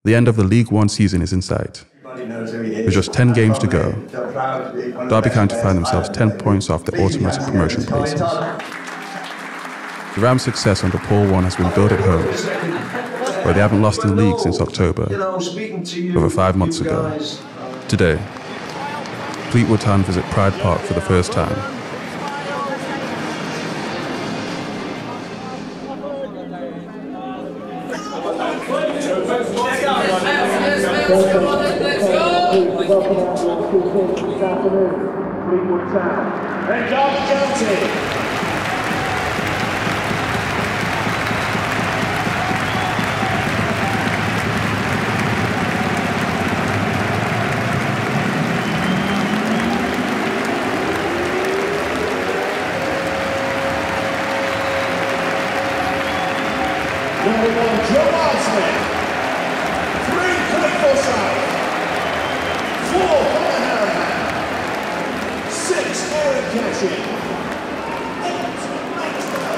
The end of the League One season is in sight. With just 10 games to go, Derby County find themselves 10 points off the automatic promotion places. The Rams' success under Paul Warne has been built at home, where they haven't lost in the league since October, over 5 months ago. Today, Fleetwood Town visit Pride Park for the first time. Fleetwood Town and Derby County. Number 1, Joe Osmond. 3, Cliff Forsyth. 4, Connor Harriman. 6, Aaron Cashin. 8, Maxwell.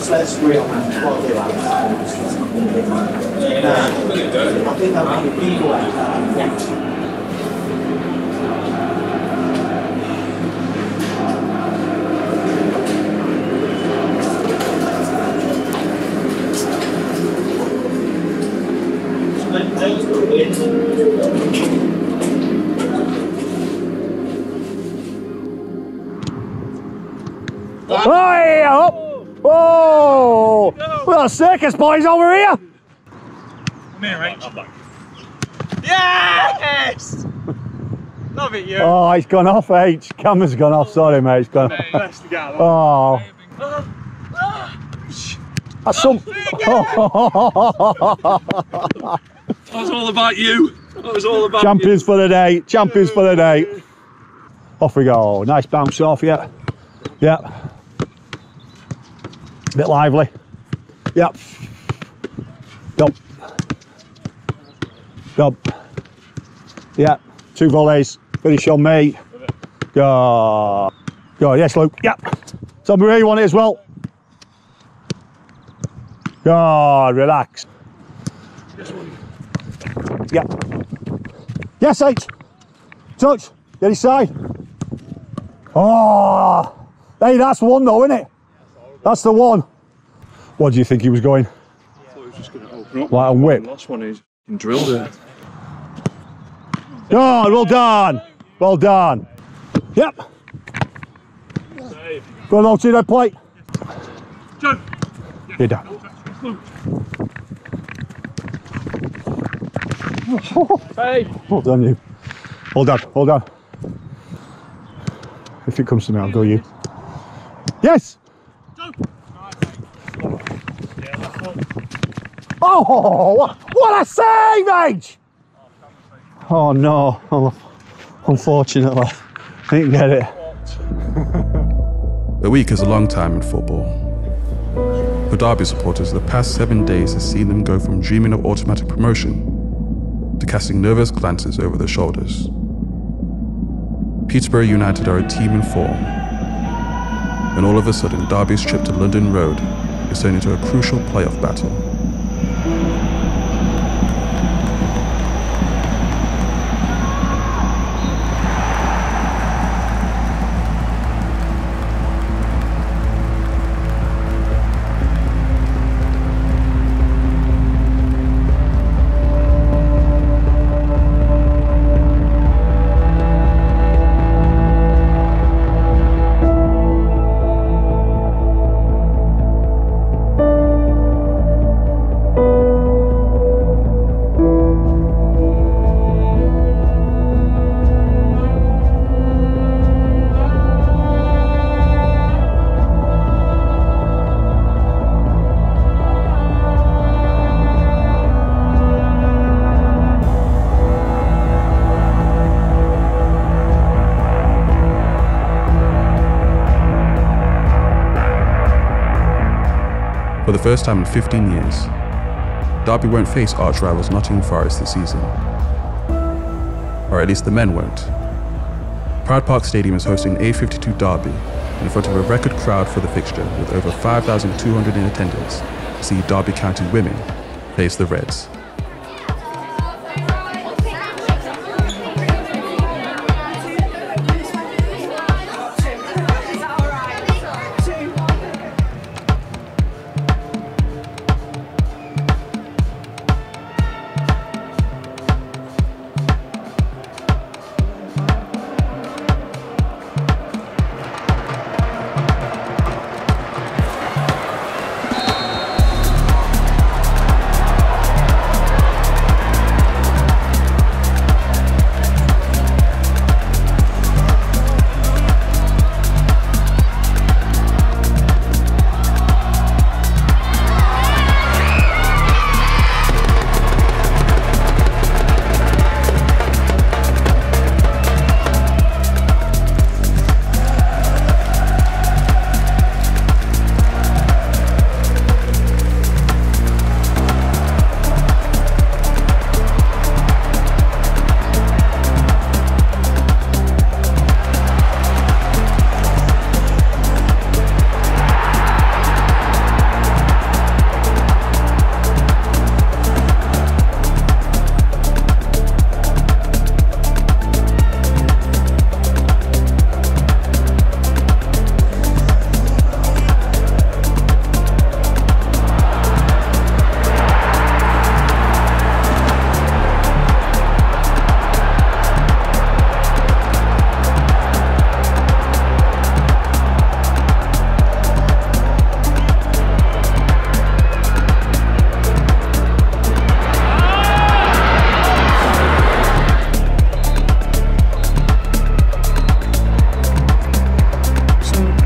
Let's agree on that. I think that might be people like Hey, up! Oh! We've got circus boys over here! Come here, Rach. Yes! Love it, you. Oh, it's gone off, H. Camera's gone off. Sorry, mate. It's gone off. Oh. That's some. That was all about you. That was all about Champions you. For the day. Champions for the day. Off we go. Nice bounce off, yeah. Yeah. Bit lively. Yep. Go. Go. Yeah. 2 volleys. Finish on me. Go. Go. Yes, Luke. Yep. Tell me where you want it as well. Go. Relax. Yep. Yes, 8. Touch. Get inside. Oh. Hey, that's one though, isn't it? That's the one. What do you think he was going? I thought he was just going to open up. Like a whip. The last one he's drilled it. Oh, well done. Well done. Yep. Go on, to the plate. Joe. You're done. Hey. Well done, you. Hold on, hold on. If it comes to me, I'll go you. Yes! Oh, what a save, H! Oh no, unfortunately, I didn't get it. A week is a long time in football. For Derby supporters, the past 7 days has seen them go from dreaming of automatic promotion to casting nervous glances over their shoulders. Peterborough United are a team in form, and all of a sudden Derby's trip to London Road is turned into a crucial playoff battle. For the first time in 15 years, Derby won't face arch rivals Nottingham Forest this season. Or at least the men won't. Pride Park Stadium is hosting an A52 Derby in front of a record crowd for the fixture, with over 5,200 in attendance to see Derby County women face the Reds.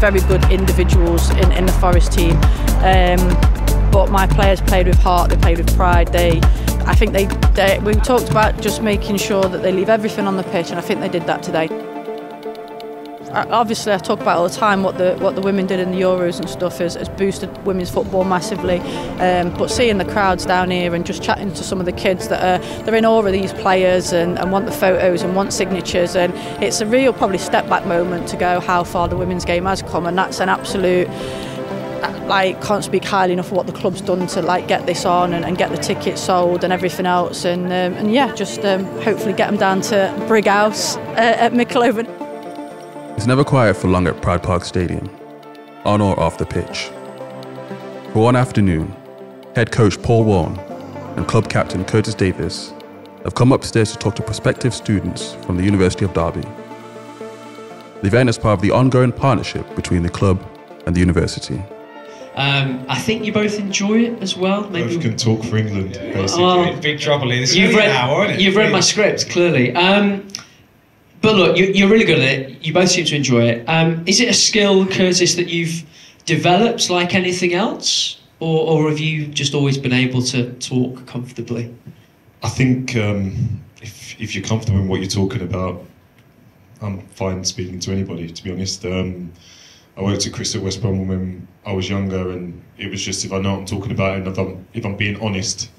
Very good individuals in the Forest team, but my players played with heart, they played with pride. I think we talked about just making sure that they leave everything on the pitch, and I think they did that today. Obviously, I talk about all the time what the women did in the Euros and stuff has boosted women's football massively. But seeing the crowds down here and just chatting to some of the kids they're in awe of these players and want the photos and want signatures, and it's a real probably step back moment to go how far the women's game has come, and that's an absolute. Can't speak highly enough of what the club's done to get this on and get the tickets sold and everything else, and yeah, just hopefully get them down to Brighouse at Mickleover. It's never quiet for long at Pride Park Stadium, on or off the pitch. For one afternoon, head coach Paul Warne and club captain Curtis Davis have come upstairs to talk to prospective students from the University of Derby. The event is part of the ongoing partnership between the club and the university. I think you both enjoy it as well. Maybe both can talk for England, basically. Big trouble here. You've read my script, clearly. But look, you're really good at it. You both seem to enjoy it. Is it a skill, Curtis, that you've developed like anything else? Or have you just always been able to talk comfortably? I think if you're comfortable in what you're talking about, I'm fine speaking to anybody, to be honest. I worked at Chris at West Brom when I was younger, and it was just if I know what I'm talking about and if I'm being honest,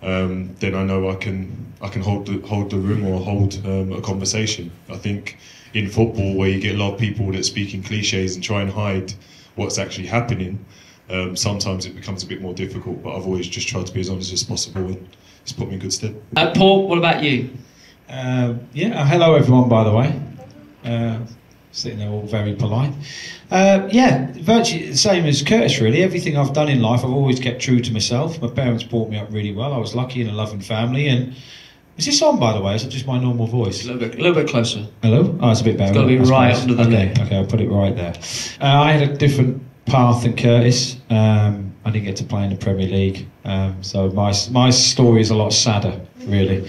then I know I can hold the room or hold a conversation. I think in football, where you get a lot of people that speak in cliches and try and hide what's actually happening, Sometimes it becomes a bit more difficult, but I've always just tried to be as honest as possible, and it's put me in good stead. Paul, what about you? Hello everyone, by the way. Sitting there all very polite. Virtually the same as Curtis, really. Everything I've done in life, I've always kept true to myself. My parents brought me up really well. I was lucky in a loving family. And is this on, by the way? Is it just my normal voice? A little bit closer. Hello? Oh, it's a bit better. It's got to be right under the lip. Okay, I'll put it right there. I had a different path than Curtis. I didn't get to play in the Premier League. So my story is a lot sadder, really.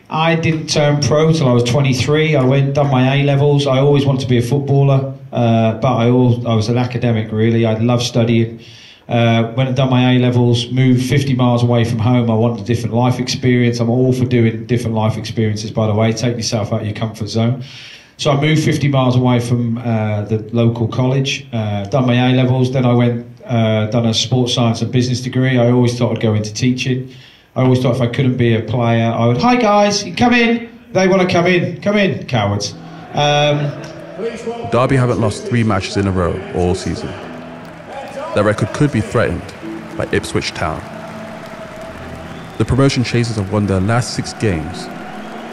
I didn't turn pro till I was 23. I done my A-levels. I always wanted to be a footballer, but I was an academic, really. I loved studying. Went and done my A-levels, moved 50 miles away from home. I wanted a different life experience. I'm all for doing different life experiences, by the way. Take yourself out of your comfort zone. So I moved 50 miles away from the local college, done my A-levels. Then I went, done a sports science and business degree. I always thought I'd go into teaching. I always thought if I couldn't be a player, I would, hi guys, come in. They want to come in, cowards. Derby haven't lost 3 matches in a row all season. Their record could be threatened by Ipswich Town. The promotion chasers have won their last 6 games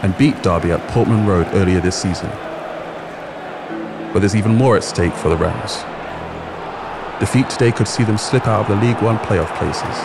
and beat Derby at Portman Road earlier this season. But there's even more at stake for the Rams. Defeat today could see them slip out of the League One playoff places.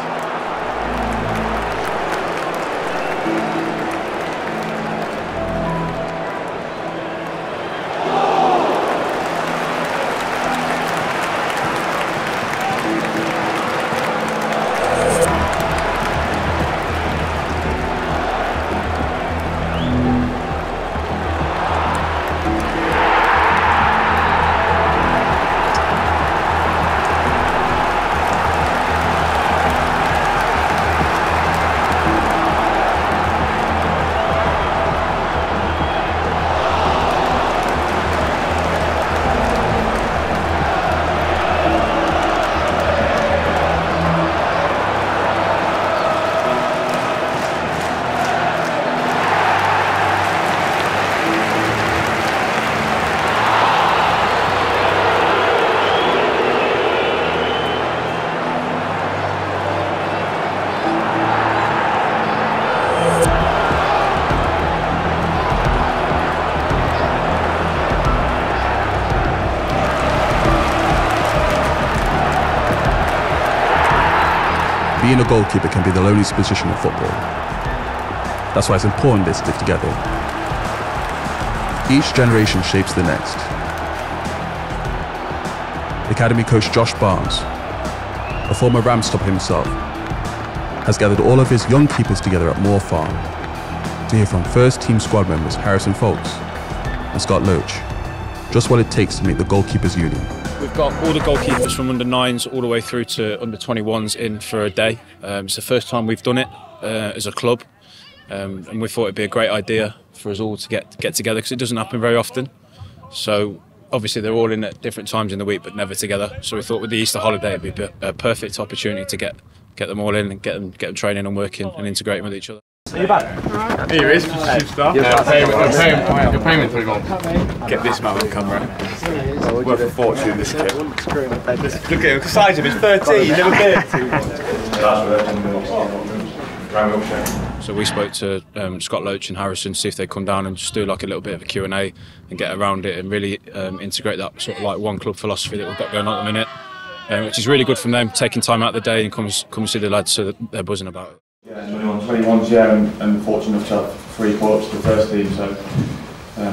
Being a goalkeeper can be the loneliest position in football. That's why it's important they stick together. Each generation shapes the next. Academy coach Josh Barnes, a former Rams stopper himself, has gathered all of his young keepers together at Moor Farm to hear from first team squad members Harrison Folks and Scott Loach just what it takes to make the goalkeepers union. We've got all the goalkeepers from under 9s all the way through to under 21s in for a day. It's the first time we've done it as a club, and we thought it'd be a great idea for us all to get together because it doesn't happen very often. So obviously they're all in at different times in the week but never together. So we thought with the Easter holiday it'd be a perfect opportunity to get them all in and get them training and working and integrating with each other. Are you back? Here he is, superstar. You're paying for him. Get this man on camera. Worth a fortune, this kid. Look at him, the size of him, he's 13, never been. So we spoke to Scott Loach and Harrison to see if they'd come down and just do like a little bit of a Q&A and get around it and really integrate that sort of like one club philosophy that we've got going on at the minute, which is really good from them, taking time out of the day and come see the lads so that they're buzzing about it. Yeah, 21's, yeah, and fortunate enough to have 3 call-ups to the first team, so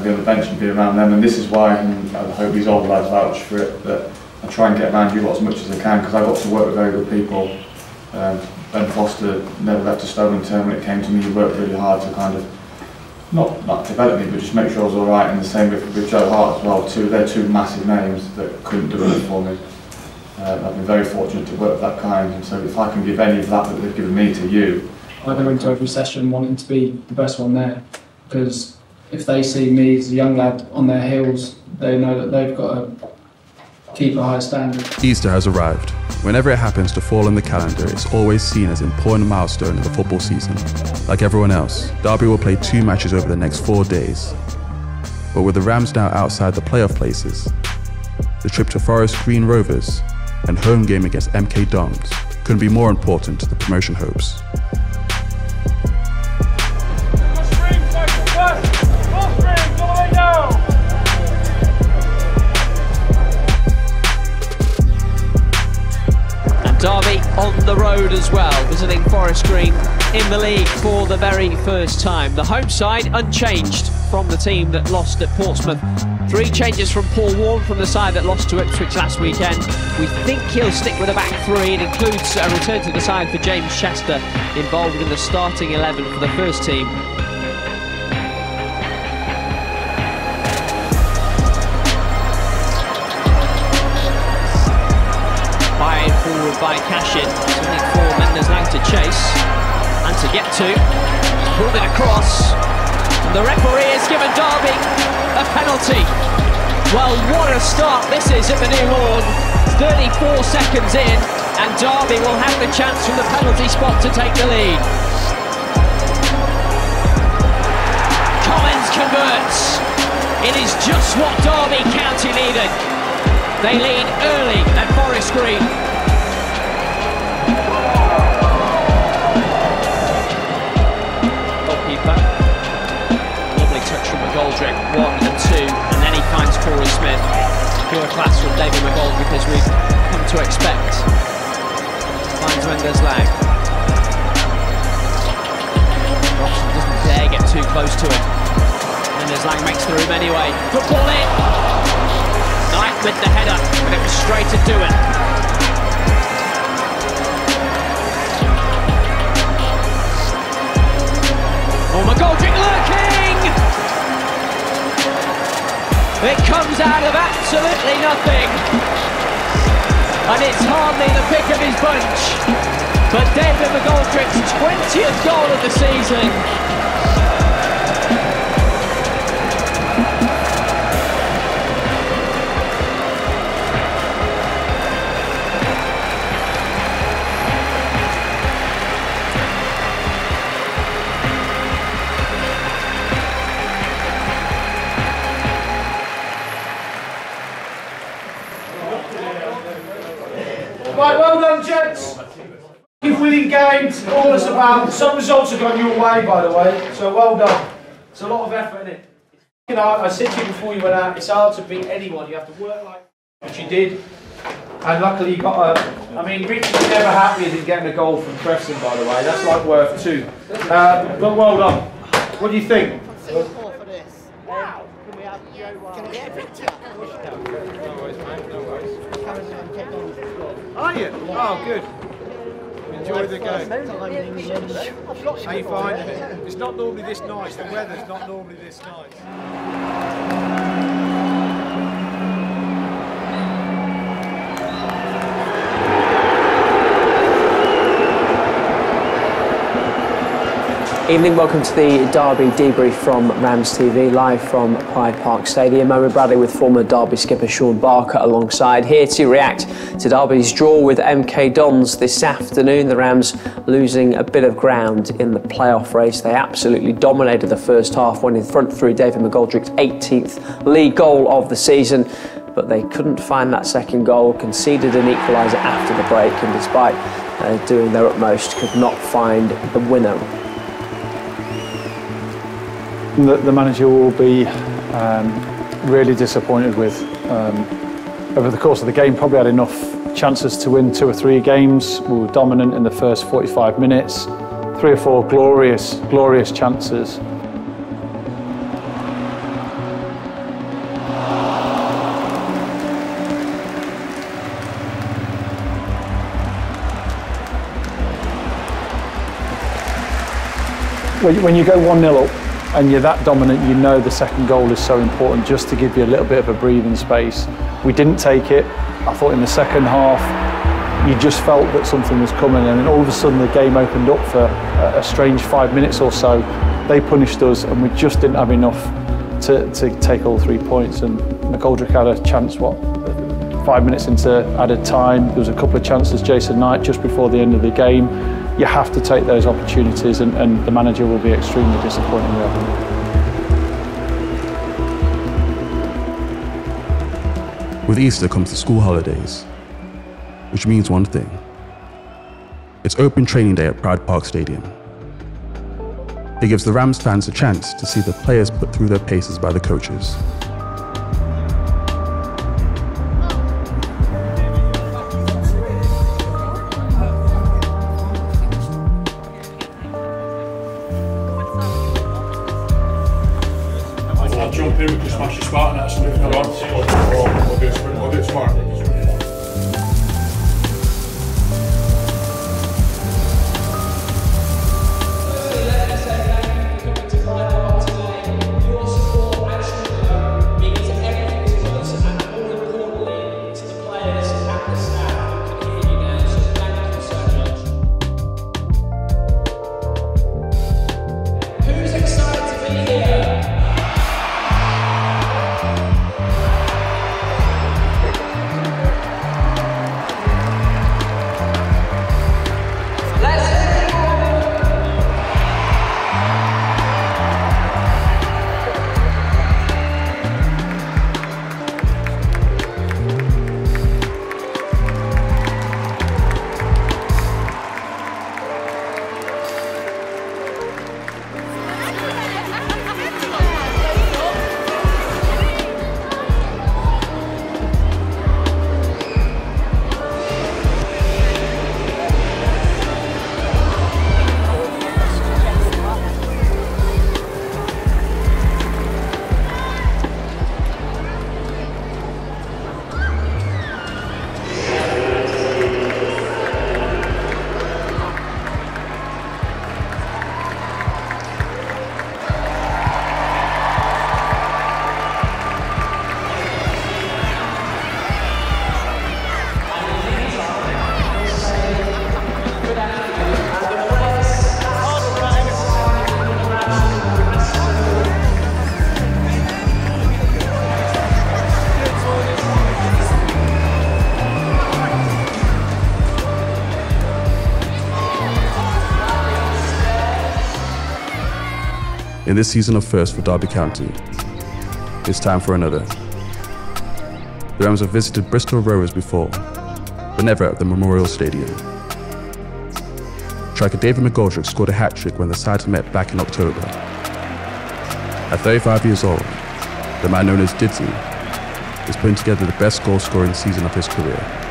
be on the bench and be around them, and this is why, and I hope these old lads vouch for it, that I try and get around you lot as much as I can, because I got to work with very good people. Ben Foster never left a stone unturned when it came to me. He worked really hard to kind of, not develop me, but just make sure I was alright, and the same with Joe Hart as well. They're 2 massive names that couldn't do it for me. I've been very fortunate to work with that kind, and so if I can give any of that they've given me to you. I go into every session wanting to be the best one there, because if they see me as a young lad on their heels, they know that they've got to keep a high standard. Easter has arrived. Whenever it happens to fall in the calendar, it's always seen as an important milestone in the football season. Like everyone else, Derby will play 2 matches over the next 4 days. But with the Rams now outside the playoff places, the trip to Forest Green Rovers and home game against MK Dons couldn't be more important to the promotion hopes. Derby on the road as well, visiting Forest Green in the league for the very first time. The home side unchanged from the team that lost at Portsmouth. 3 changes from Paul Warne from the side that lost to Ipswich last weekend. We think he'll stick with a back 3. It includes a return to the side for James Chester, involved in the starting 11 for the first team. Forward by Cashin, something for Mendes-Lang to chase and to get to. Pulled it across, and the referee has given Derby a penalty. Well, what a start this is at the New Lawn. 34 seconds in, and Derby will have the chance from the penalty spot to take the lead. Collins converts. It is just what Derby County needed. They lead early at Forest Green. Lovely touch from McGoldrick, 1 and 2, and then he finds Corey Smith. Pure class from David McGoldrick, as we've come to expect. Finds Mendes-Lang. Robson doesn't dare get too close to it. Mendes-Lang makes the room anyway. Good ball in. Knight with the header, but it was straight to do it. Oh, McGoldrick lurking! It comes out of absolutely nothing. And it's hardly the pick of his bunch. But David McGoldrick's 20th goal of the season. Right, well done, gents. Keep winning games, all it's about. Some results have gone your way, by the way, so well done. It's a lot of effort in it. You know, I said to you before you went out, it's hard to beat anyone. You have to work like which you did. And luckily you got a... I mean, Richard's never happier than getting a goal from Preston, by the way. That's like worth 2. But well done. What do you think? Wow. Can we get a picture? No worries, mate, no worries. Are you? Oh, good. Enjoy the game. How you finding it? It's not normally this nice. The weather's not normally this nice. Evening, welcome to the Derby debrief from RamsTV, live from Pride Park Stadium. I'm Bradley with former Derby skipper Sean Barker alongside, here to react to Derby's draw with MK Dons this afternoon. The Rams losing a bit of ground in the playoff race. They absolutely dominated the first half, went in front through David McGoldrick's 18th league goal of the season, but they couldn't find that second goal, conceded an equaliser after the break, and despite doing their utmost, could not find the winner. The manager will be really disappointed with. Over the course of the game, probably had enough chances to win 2 or 3 games. We were dominant in the first 45 minutes. 3 or 4 glorious chances. When you go 1-0 up, and you're that dominant, you know the second goal is so important, just to give you a little bit of a breathing space. We didn't take it. I thought in the second half, you just felt that something was coming, and then all of a sudden the game opened up for a strange 5 minutes or so. They punished us, and we just didn't have enough to take all 3 points. And McGoldrick had a chance, 5 minutes into added time. There was a couple of chances, Jason Knight, just before the end of the game. You have to take those opportunities, and the manager will be extremely disappointed with them. With Easter comes the school holidays, which means one thing. It's open training day at Pride Park Stadium. It gives the Rams fans a chance to see the players put through their paces by the coaches. I'll jump in, we can smash the Spartan out, so we'll do it tomorrow. In this season of first for Derby County, it's time for another. The Rams have visited Bristol Rovers before, but never at the Memorial Stadium. Striker David McGoldrick scored a hat-trick when the sides met back in October. At 35 years old, the man known as Didzy is putting together the best goal-scoring season of his career.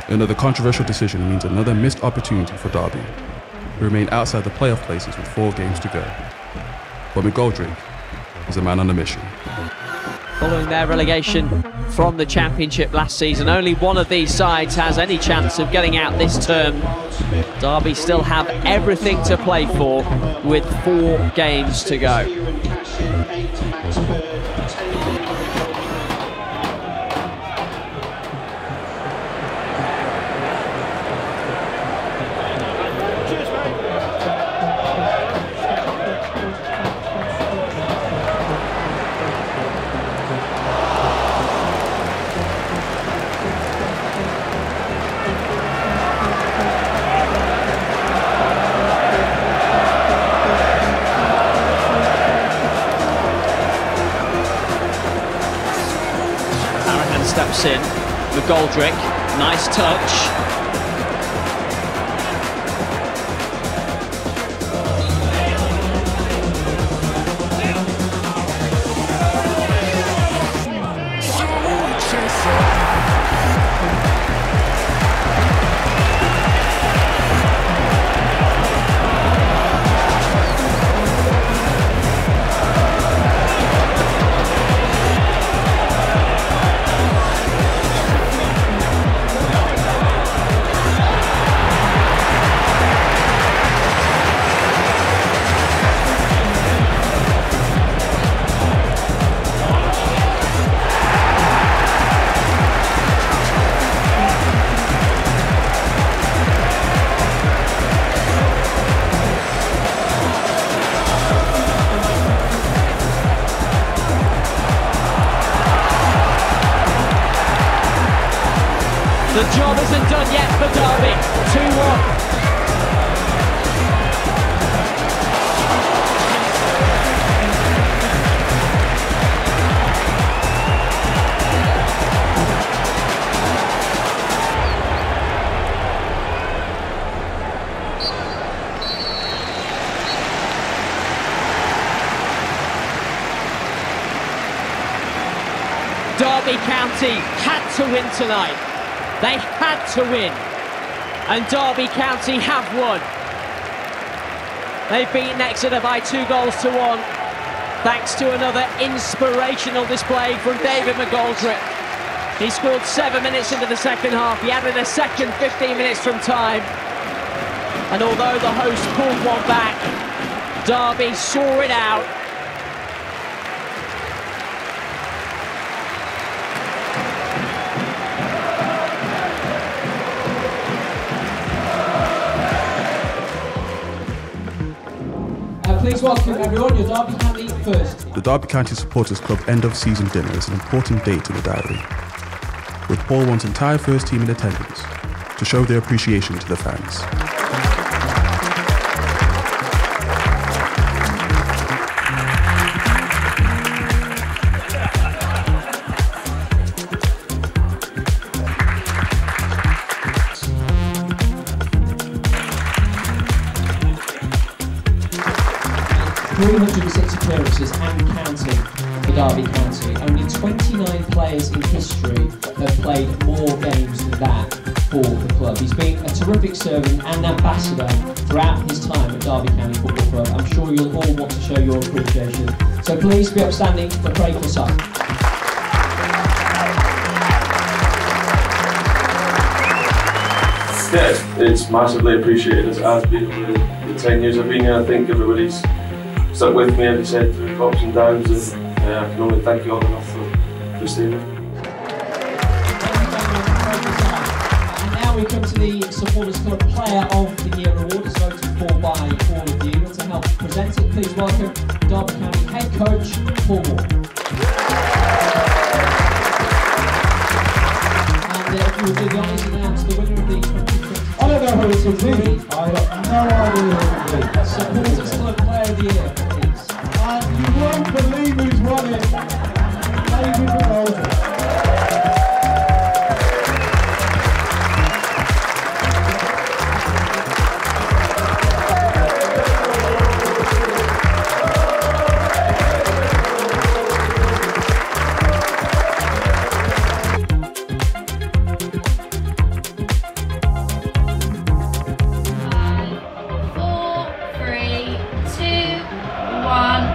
Another controversial decision means another missed opportunity for Derby, who remain outside the playoff places with 4 games to go. But McGoldrick is a man on a mission. Following their relegation from the Championship last season, only one of these sides has any chance of getting out this term. Derby still have everything to play for with 4 games to go. drops in. McGoldrick, nice touch. The job isn't done yet for Derby. 2-1. Derby County had to win tonight. They had to win, and Derby County have won. They've beaten Exeter by 2-1, thanks to another inspirational display from David McGoldrick. He scored 7 minutes into the second half. He added a second 15 minutes from time. And although the hosts pulled one back, Derby saw it out. Please welcome everyone, your Derby County first. The Derby County Supporters Club end-of-season dinner is an important date in the diary, with Paul Warne's entire first team in attendance to show their appreciation to the fans. Appearances and counting for Derby County. Only 29 players in history have played more games than that for the club. He's been a terrific servant and ambassador throughout his time at Derby County Football Club. I'm sure you'll all want to show your appreciation. So please be upstanding for Craig Forsyth. Yeah, it's massively appreciated as it has been over the 10 years I've been here. I think everybody's stuck with me, as I said, through ups and downs, and I can only thank you all enough for staying with me. And now we come to the Supporters Club Player of the Year award, as voted for by all of you. And to help present it, please welcome Derby County head coach Paul Warne. And if you would do the honours and announce the winner of the 2020. I don't know who it's going to be. I have no idea who it will be. Supporters Club Player of the Year. You won't believe who's won it. David McGoldrick.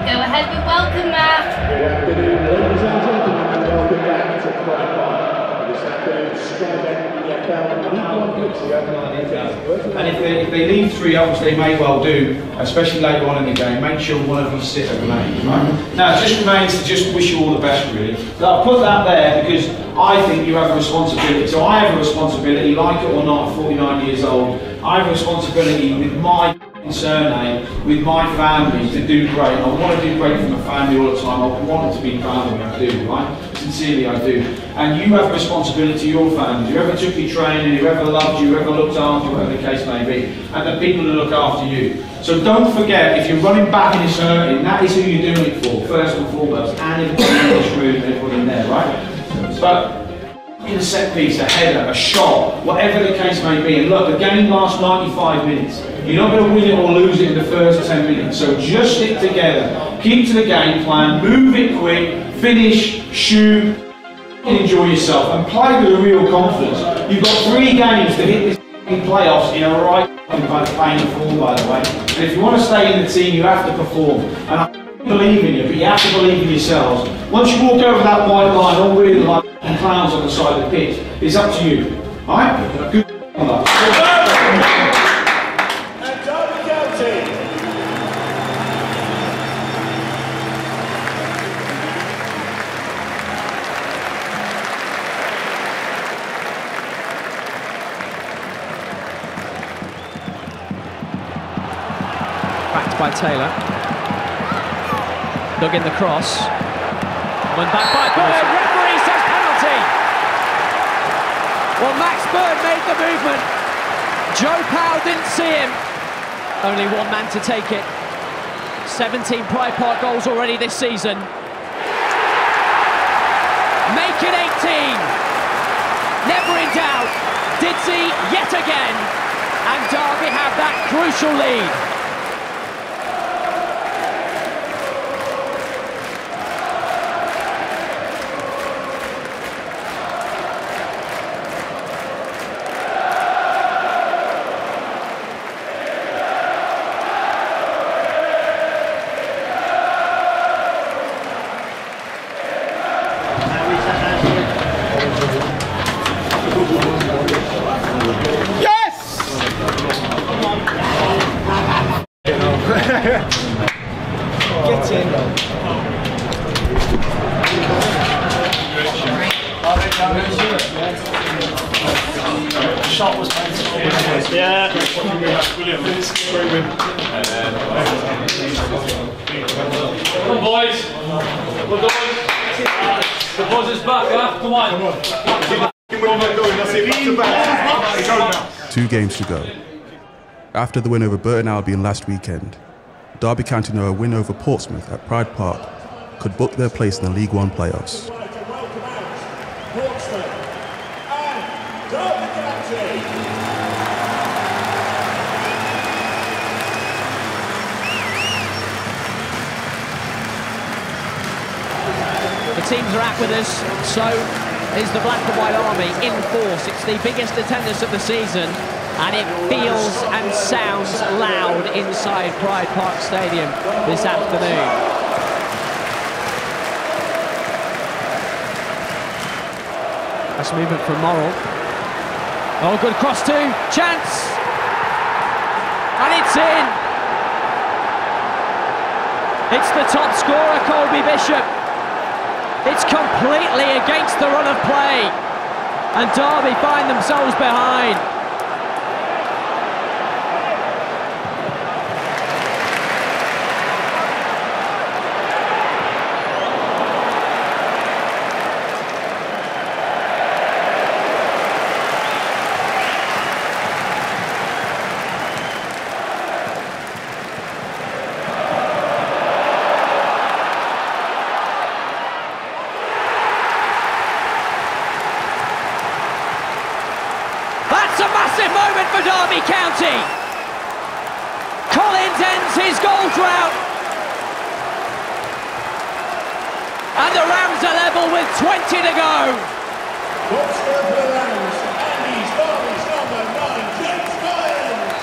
Go ahead with welcome mat. Good afternoon, ladies and gentlemen, and welcome back to Pride Park. This afternoon's Strider And if they leave 3 hours, they may well do, especially later on in the game, make sure one of you sit at the main. Right? Now, it just remains to just wish you all the best, really. So I'll put that there because I think you have a responsibility. So I have a responsibility, like it or not, at 49 years old. I have a responsibility with my surname, with my family, to do great. I want to do great for my family all the time. I want it to be proud of me, I do, right? Sincerely, I do. And you have a responsibility to your family. Whoever took your training, whoever loved you, whoever looked after you, whatever the case may be, and the people who look after you. So don't forget, if you're running back and it's hurting, that is who you're doing it for, first and foremost, and everybody in this room, everybody in there, right? But in a set piece, a header, a shot, whatever the case may be. And look, the game lasts 95 minutes. You're not going to win it or lose it in the first 10 minutes. So just stick together, keep to the game plan, move it quick, finish, shoot, enjoy yourself, and play with a real confidence. You've got 3 games to hit this playoffs in a right kind of playing form, by the way. And if you want to stay in the team, you have to perform. And I believe in you, but you have to believe in yourselves. Once you walk over that white line, all really like clowns on the side of the pitch, it's up to you. Alright? Good luck. And Derby County. Backed by Taylor. Dug in the cross. Went back by Bird. Referee says penalty. Well, Max Bird made the movement. Joe Powell didn't see him. Only one man to take it. 17 Pride Park goals already this season. Make it 18. Never in doubt. Didsey yet again. And Derby have that crucial lead. Get in. Shot was yeah. Brilliant. Come on, boys. Well done. The buzz is back, huh? Come on. Come on. 2 games to go. After the win over Burton Albion last weekend, Derby County know a win over Portsmouth at Pride Park could book their place in the League One playoffs. The teams are out with us, so is the Black and White Army in force. It's the biggest attendance of the season, and it feels and sounds loud inside Pride Park Stadium this afternoon. Nice movement from Morrill. Oh, good cross too. Chance! And it's in! It's the top scorer, Colby Bishop. It's completely against the run of play. And Derby find themselves behind. Moment for Derby County. Collins ends his goal drought. And the Rams are level with 20 to go. What's the Rams? And he's Derby's number 9, James Collins.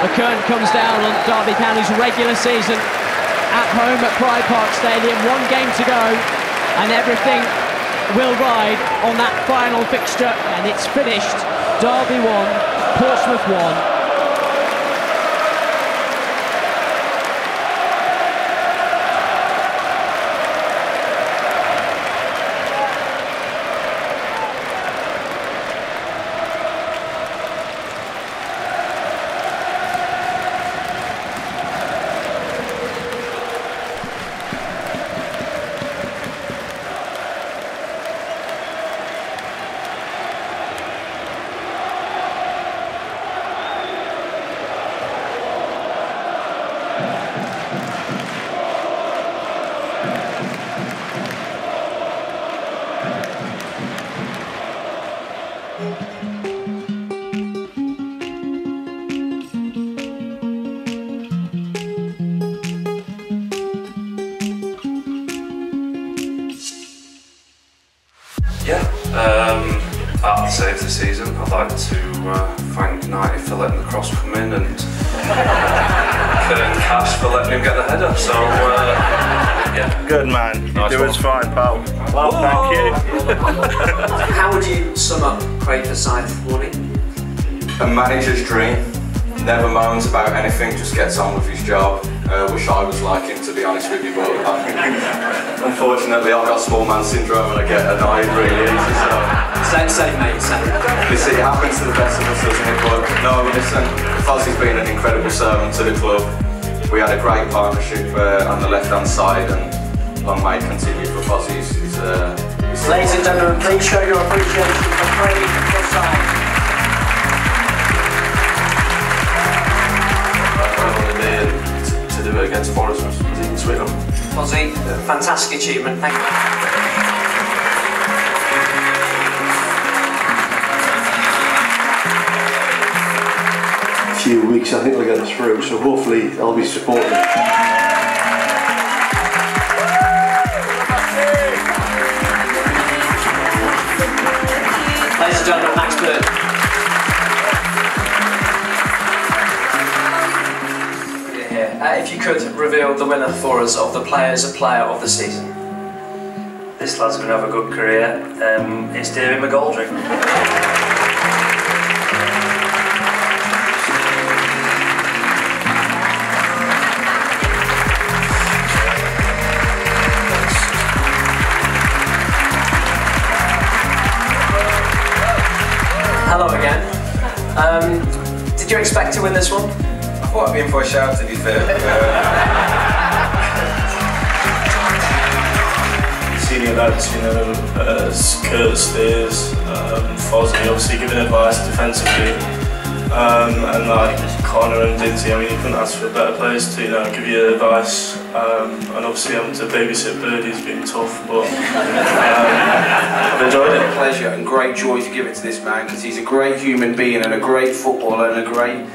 The curtain comes down on Derby County's regular season at home at Pride Park Stadium. 1 game to go and everything will ride on that final fixture, and it's finished. Derby 1, Portsmouth 1. hard to save this season. I'd like to thank United for letting the cross come in and Cash for letting him get the header. So, yeah. Good man. Nice You do us fine, pal. Well, thank you. How would you sum up Craig Forsyth, Warne? A manager's dream. Never moans about anything, just gets on with his job. Wish I was like him, to be honest with you, but unfortunately I've got small man syndrome and I get annoyed really easy. Same mate, same. Listen, it happens to the best of us, doesn't it? But no, listen, Fozzie's been an incredible servant to the club. We had a great partnership on the left-hand side, and long may it continue for Fozzie. Ladies and gentlemen, please show your appreciation for Craig Forsyth. To do it against Forest was even sweeter. Fozzie, fantastic achievement, thank you. A few weeks, I think we'll get us through, so hopefully I'll be supporting. Ladies and gentlemen, Max Bird. If you could reveal the winner for us of the Players Player of the Season. This lad's going to have a good career. It's David McGoldrick. Hello again. Did you expect to win this one? I thought I'd be in for a shout, to be fair. Senior lads, you know, Kurt Steers, Fozzie, obviously giving advice defensively, and like Connor and Dinty. I mean, you couldn't ask for better players to, you know, give you advice. And obviously having to babysit Birdie's been tough, but I've enjoyed it. A pleasure and great joy to give it to this man, because he's a great human being and a great footballer and a great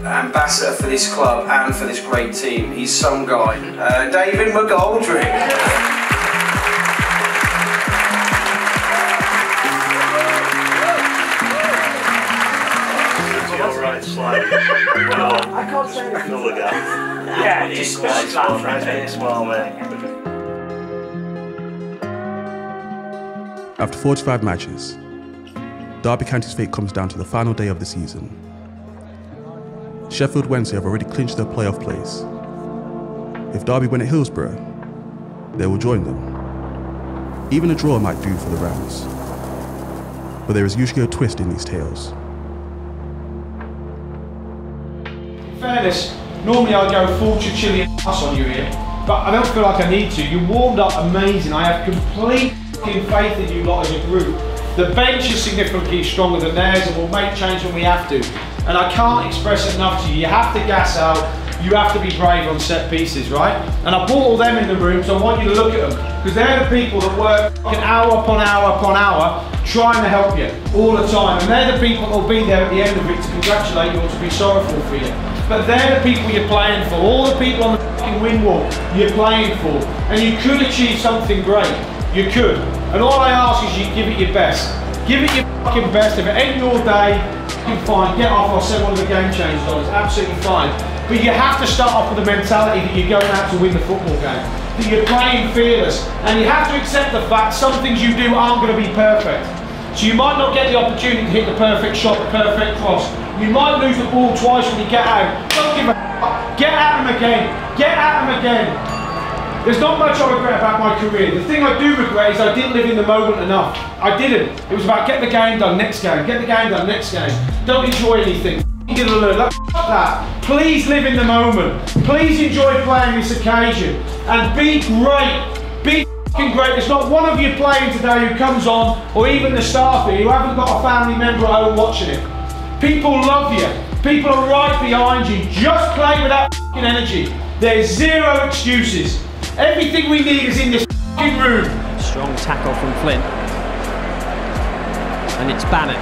ambassador for this club and for this great team. He's some guy. David McGoldrick. Alright, slightly. I can't say anything. Fill the gap. Yeah, just well, mate. After 45 matches, Derby County's fate comes down to the final day of the season. Sheffield Wednesday have already clinched their playoff place. If Derby win at Hillsborough, they will join them. Even a draw might do for the Rams. But there is usually a twist in these tales. In fairness, normally I'd go full Chichilian ass on you here, but I don't feel like I need to. You warmed up amazing. I have complete faith in you lot as a group. The bench is significantly stronger than theirs, and we'll make change when we have to. And I can't express it enough to you. You have to gas out. You have to be brave on set pieces, right? And I brought all them in the room, so I want you to look at them, because they're the people that work hour upon hour upon hour trying to help you all the time. And they're the people that will be there at the end of it to congratulate you or to be sorrowful for you. But they're the people you're playing for. All the people on the fucking win wall you're playing for. And you could achieve something great. You could. And all I ask is you give it your best. Give it your fucking best. If it ain't your day, fine, get off, I'll send one of the game change dollars, absolutely fine. But you have to start off with the mentality that you're going out to win the football game, that you're playing fearless, and you have to accept the fact some things you do aren't going to be perfect. So you might not get the opportunity to hit the perfect shot, the perfect cross. You might lose the ball twice when you get out. Don't give a f***. Get at him again. Get at him again. There's not much I regret about my career. The thing I do regret is I didn't live in the moment enough. I didn't. It was about get the game done, next game. Get the game done, next game. Don't enjoy anything. Get a look. Like that. Please live in the moment. Please enjoy playing this occasion. And be great. Be f***ing great. There's not one of you playing today who comes on, or even the staff here, who haven't got a family member at home watching it. People love you. People are right behind you. Just play with that f***ing energy. There's zero excuses. Everything we need is in this f***ing room. Strong tackle from Flint. And it's Bannock.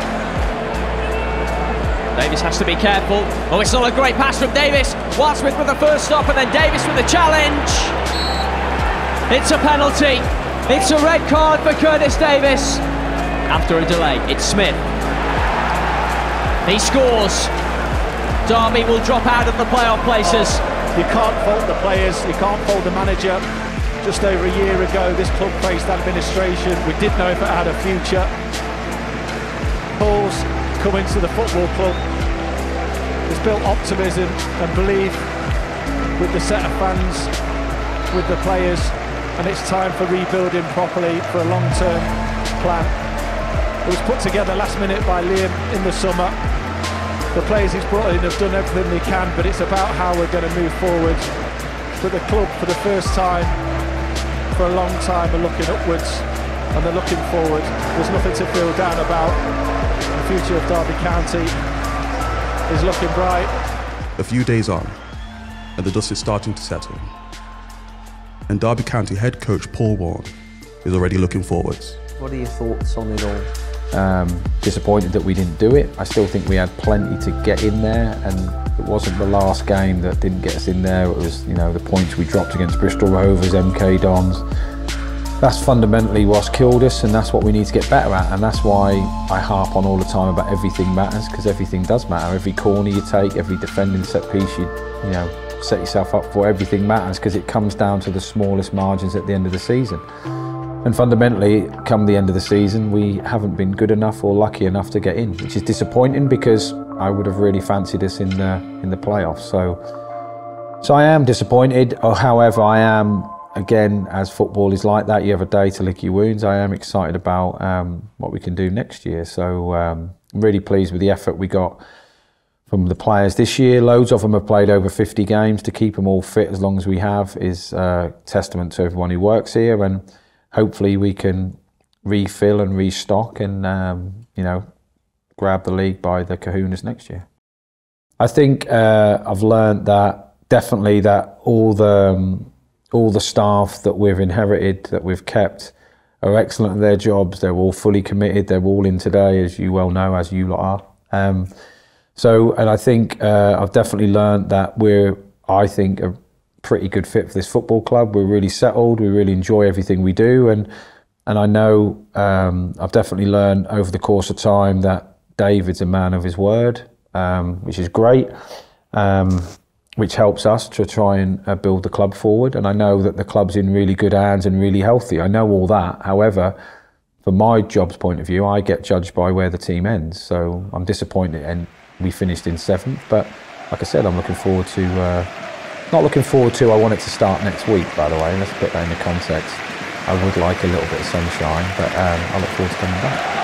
Davis has to be careful. Oh, it's not a great pass from Davis. Wadsmith with the first stop, and then Davis with the challenge. It's a penalty. It's a red card for Curtis Davis. after a delay. It's Smith. He scores. Derby will drop out of the playoff places. You can't fault the players, you can't fault the manager. Just over a year ago, this club faced administration. We didn't know if it had a future. Paul's coming to the football club. It's built optimism and belief with the set of fans, with the players, and it's time for rebuilding properly for a long-term plan. It was put together last minute by Liam in the summer. The players he's brought in have done everything they can, but it's about how we're going to move forward. But the club, for the first time, for a long time, are looking upwards and they're looking forward. There's nothing to feel down about. The future of Derby County is looking bright. A few days on, and the dust is starting to settle. And Derby County head coach Paul Warne is already looking forwards. What are your thoughts on it all? Disappointed that we didn't do it. I still think we had plenty to get in there, and it wasn't the last game that didn't get us in there. It was, you know, the points we dropped against Bristol Rovers, MK Dons. That's fundamentally what's killed us, and that's what we need to get better at. And that's why I harp on all the time about everything matters, because everything does matter. Every corner you take, every defending set piece you know, set yourself up for, everything matters, because it comes down to the smallest margins at the end of the season. And fundamentally, come the end of the season, we haven't been good enough or lucky enough to get in, which is disappointing because I would have really fancied us in the playoffs. So I am disappointed. However, I am, again, as football is like that, you have a day to lick your wounds. I am excited about what we can do next year. So I'm really pleased with the effort we got from the players this year. Loads of them have played over 50 games. To keep them all fit as long as we have is a testament to everyone who works here, and hopefully we can refill and restock and you know, grab the league by the kahunas next year. I think I've learned that definitely that all the staff that we've inherited, that we've kept, are excellent at their jobs. They're all fully committed. They're all in today, as you well know, as you lot are. And I think I've definitely learned that we're, I think, a pretty good fit for this football club. We're really settled. We really enjoy everything we do. And I know I've definitely learned over the course of time that David's a man of his word, which is great, which helps us to try and build the club forward. And I know that the club's in really good hands and really healthy. I know all that. However, from my job's point of view, I get judged by where the team ends. So I'm disappointed and we finished in 7th. But like I said, I'm looking forward to, not looking forward to, I want it to start next week, by the way. Let's put that into context. I would like a little bit of sunshine, but I look forward to coming back.